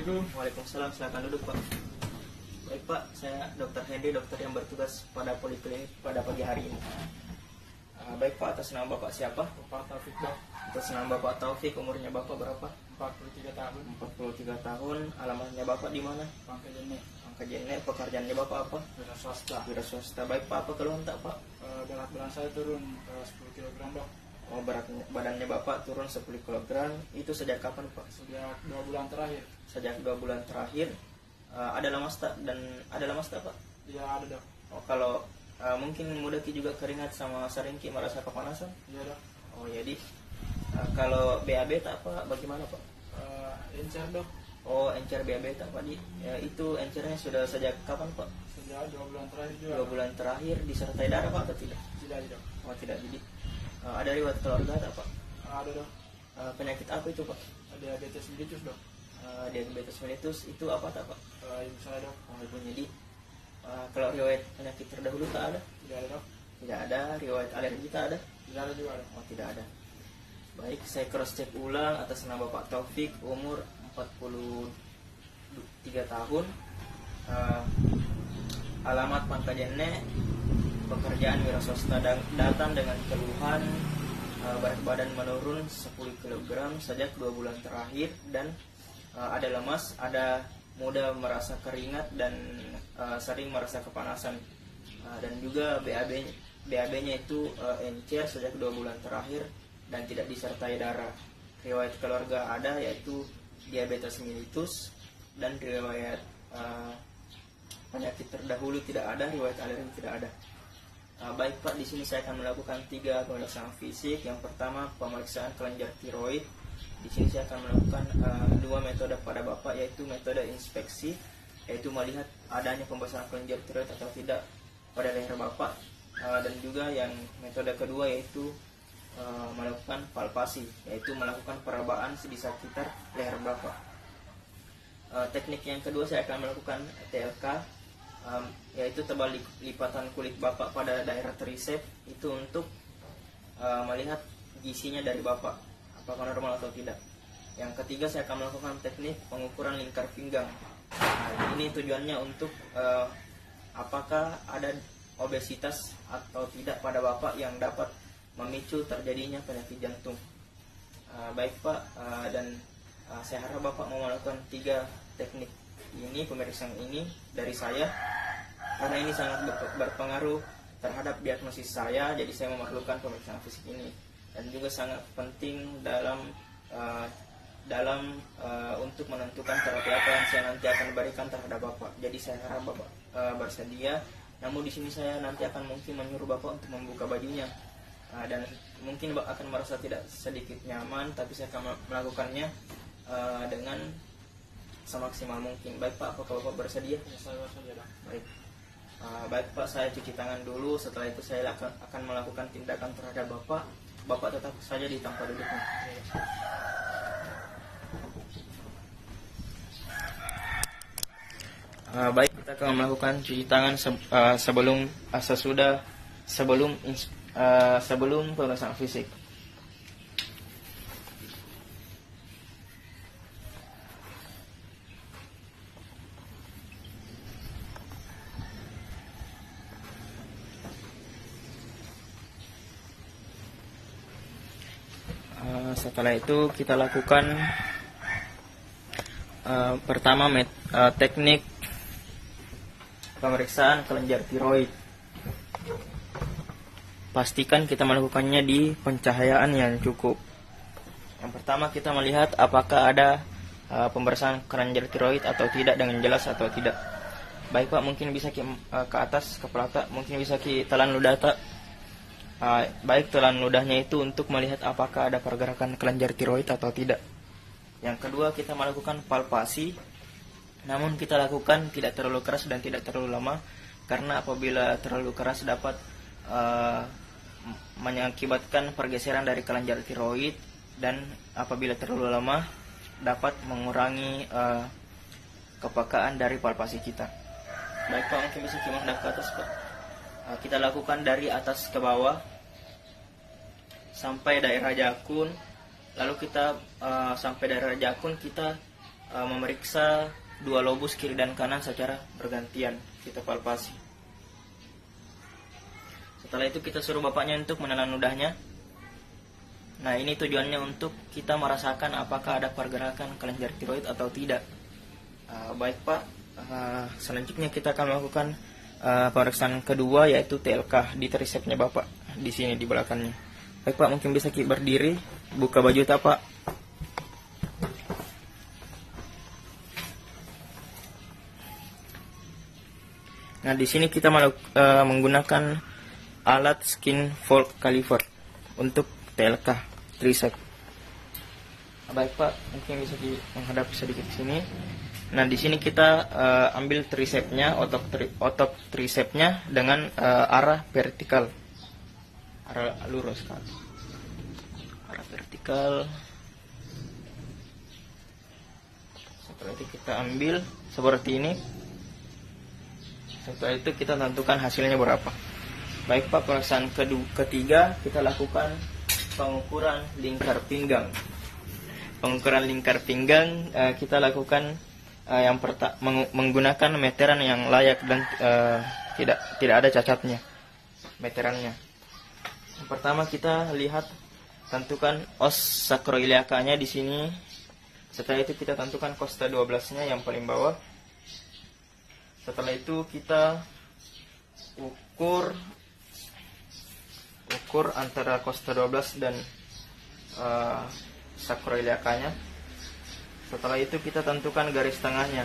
Assalamualaikum. Waalaikumsalam, silakan duduk Pak. Baik Pak, saya Dr. Hendy, dokter yang bertugas pada poliklinik pada pagi hari ini. Baik Pak, atas nama Bapak siapa? Bapak Taufik Dok, Atas nama Bapak Taufik, umurnya Bapak berapa? 43 tahun, 43 tahun, alamatnya Bapak di mana? Pangka Jene, Angka Jene, pekerjaannya Bapak apa? wira swasta. Wira swasta. Baik Pak, apa keluhan tak Pak? Berat badan saya turun ke 10 kg Dok, Oh, berat badannya Bapak turun 10 kg. Itu sejak kapan Pak? sejak 2 bulan terakhir. Sejak 2 bulan terakhir. Ada lemas tak? Dan ada lemas tak Pak? Iya ada Dok, Oh, kalau mungkin mudah Ki juga keringat sama sering Ki merasa kepanasan. iya Dok. Oh, jadi kalau BAB tak Pak? Bagaimana Pak? Encer Dok, Oh, encer BAB tak Pak? Itu encernya sudah sejak kapan Pak? sejak 2 bulan terakhir juga. 2 bulan terakhir. Disertai darah Pak atau tidak? Tidak Dok, Oh, tidak. Jadi ada riwayat keluarga tak Pak? ada Dok. Penyakit apa itu Pak? Diabetes mellitus Dok, Diabetes mellitus itu apa tak Pak? ibu saya Dok, Oh, ibu. Jadi kalau riwayat penyakit terdahulu tak ada? tidak ada Dok, Tidak ada. Riwayat alergi tak ada? tidak ada juga Dok. Oh, tidak ada. Baik, saya cross check ulang atas nama Bapak Taufik, umur 43 tahun, alamat Pangka Jene, pekerjaan wira swasta, datang dengan keluhan berat badan menurun 10 kg sejak 2 bulan terakhir, dan ada lemas, ada mudah merasa keringat, dan sering merasa kepanasan, dan juga BAB-nya itu encer sejak 2 bulan terakhir dan tidak disertai darah. Riwayat keluarga ada, yaitu diabetes mellitus, dan riwayat penyakit terdahulu tidak ada, riwayat alergi tidak ada. Baik Pak, di sini saya akan melakukan 3 pemeriksaan fisik. Yang pertama, pemeriksaan kelenjar tiroid. Di sini saya akan melakukan 2 metode pada Bapak, yaitu metode inspeksi, yaitu melihat adanya pembesaran kelenjar tiroid atau tidak pada leher Bapak, dan juga yang metode kedua yaitu melakukan palpasi, yaitu melakukan perabaan di sekitar leher Bapak. Teknik yang kedua saya akan melakukan TLK, yaitu tebal lipatan kulit Bapak pada daerah trisep, itu untuk melihat gizinya dari Bapak apakah normal atau tidak. Yang ketiga saya akan melakukan teknik pengukuran lingkar pinggang. Ini tujuannya untuk apakah ada obesitas atau tidak pada Bapak yang dapat memicu terjadinya penyakit jantung. Baik Pak, dan saya harap Bapak mau melakukan 3 teknik ini, pemeriksaan ini dari saya, karena ini sangat berpengaruh terhadap diagnosis saya. Jadi saya memerlukan pemeriksaan fisik ini, dan juga sangat penting dalam untuk menentukan terapi apa yang saya nanti akan berikan terhadap Bapak. Jadi saya harap Bapak bersedia. Namun di sini saya nanti akan mungkin menyuruh Bapak untuk membuka bajunya, dan mungkin Bapak akan merasa tidak sedikit nyaman, tapi saya akan melakukannya dengan semaksimal mungkin. Baik Pak, apakah Bapak bersedia? Ya, saya bersedia Dok. Baik. Baik Pak, saya cuci tangan dulu. Setelah itu saya akan melakukan tindakan terhadap Bapak. Bapak tetap saja di tempat duduknya. Baik, kita akan melakukan cuci tangan sebelum pemeriksaan fisik. Setelah itu kita lakukan pertama teknik pemeriksaan kelenjar tiroid. Pastikan kita melakukannya di pencahayaan yang cukup. Yang pertama kita melihat apakah ada pemeriksaan kelenjar tiroid atau tidak dengan jelas atau tidak. Baik Pak, mungkin bisa ke atas kepala tak, mungkin bisa telan ludah tak. Baik, telan ludahnya itu untuk melihat apakah ada pergerakan kelenjar tiroid atau tidak. Yang kedua kita melakukan palpasi, namun kita lakukan tidak terlalu keras dan tidak terlalu lama, karena apabila terlalu keras dapat mengakibatkan pergeseran dari kelenjar tiroid, dan apabila terlalu lama dapat mengurangi kepekaan dari palpasi kita. Baik Pak, mungkin bisa menghadap ke atas Pak. Kita lakukan dari atas ke bawah sampai daerah jakun. Lalu kita sampai daerah jakun kita memeriksa dua lobus kiri dan kanan secara bergantian. Kita palpasi. Setelah itu kita suruh bapaknya untuk menelan ludahnya. Nah, ini tujuannya untuk kita merasakan apakah ada pergerakan kelenjar tiroid atau tidak. Baik Pak, selanjutnya kita akan melakukan pemeriksaan kedua, yaitu TLK di trisepsnya Bapak, di sini di belakangnya. Baik Pak, mungkin bisa berdiri, buka baju tak Pak. Nah, di sini kita menggunakan alat skin fold caliper untuk TLK tricep. Baik Pak, mungkin bisa menghadap sedikit ke sini. Nah, di sini kita ambil tricepnya, otot tricepnya dengan arah vertikal, arah lurus kan, arah vertikal. Setelah itu kita ambil seperti ini. Setelah itu kita tentukan hasilnya berapa. Baik Pak, pemeriksaan ketiga kita lakukan pengukuran lingkar pinggang. Pengukuran lingkar pinggang kita lakukan menggunakan meteran yang layak dan tidak ada cacatnya meterannya. Yang pertama kita lihat, tentukan os sakroiliakanya di sini. Setelah itu kita tentukan kosta 12-nya yang paling bawah. Setelah itu kita ukur antara kosta 12 dan sakroiliakanya. Setelah itu kita tentukan garis tengahnya.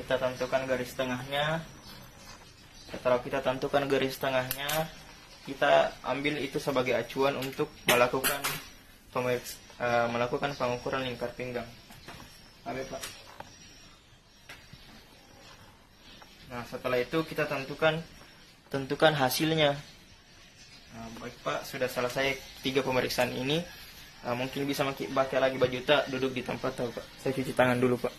Setelah kita tentukan garis tengahnya, kita ambil itu sebagai acuan untuk melakukan pengukuran lingkar pinggang. Ambil Pak. Nah, setelah itu kita tentukan hasilnya. Nah, baik Pak, sudah selesai 3 pemeriksaan ini. Mungkin bisa pakai lagi baju tak, duduk di tempat Pak. Saya cuci tangan dulu Pak.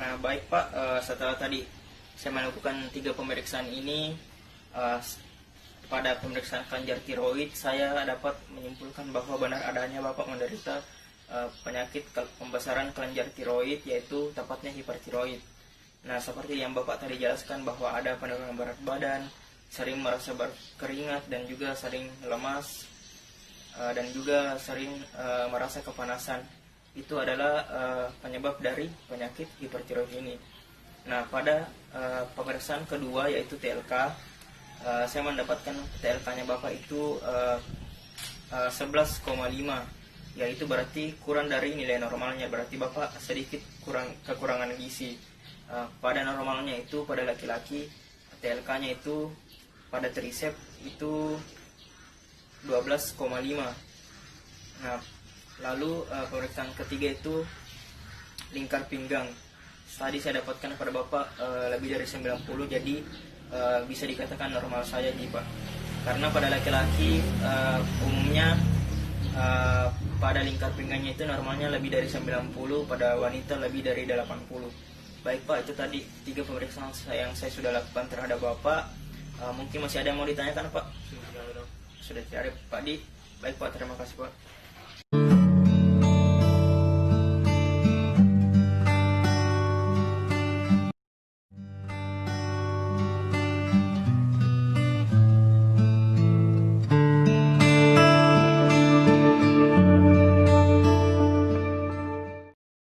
Nah, baik Pak, setelah tadi saya melakukan 3 pemeriksaan ini, pada pemeriksaan kelenjar tiroid saya dapat menyimpulkan bahwa benar adanya Bapak menderita penyakit pembesaran kelenjar tiroid, yaitu tepatnya hipertiroid. Nah, seperti yang Bapak tadi jelaskan bahwa ada penurunan berat badan, sering merasa berkeringat dan juga sering lemas, dan juga sering merasa kepanasan. Itu adalah penyebab dari penyakit hipertiroid ini. Nah, pada pemeriksaan kedua, yaitu TLK, saya mendapatkan TLK-nya Bapak itu 11,5, yaitu berarti kurang dari nilai normalnya. Berarti Bapak sedikit kekurangan gizi. Pada normalnya itu pada laki-laki TLK-nya itu pada tricep itu 12,5. Nah, lalu pemeriksaan ketiga itu lingkar pinggang. Tadi saya dapatkan pada Bapak lebih dari 90, jadi bisa dikatakan normal saja Pak. Karena pada laki-laki umumnya pada lingkar pinggangnya itu normalnya lebih dari 90, pada wanita lebih dari 80. Baik Pak, itu tadi 3 pemeriksaan yang saya sudah lakukan terhadap Bapak. Mungkin masih ada yang mau ditanyakan Pak? Sudah tidak ada Pak Di. Baik Pak, terima kasih Pak.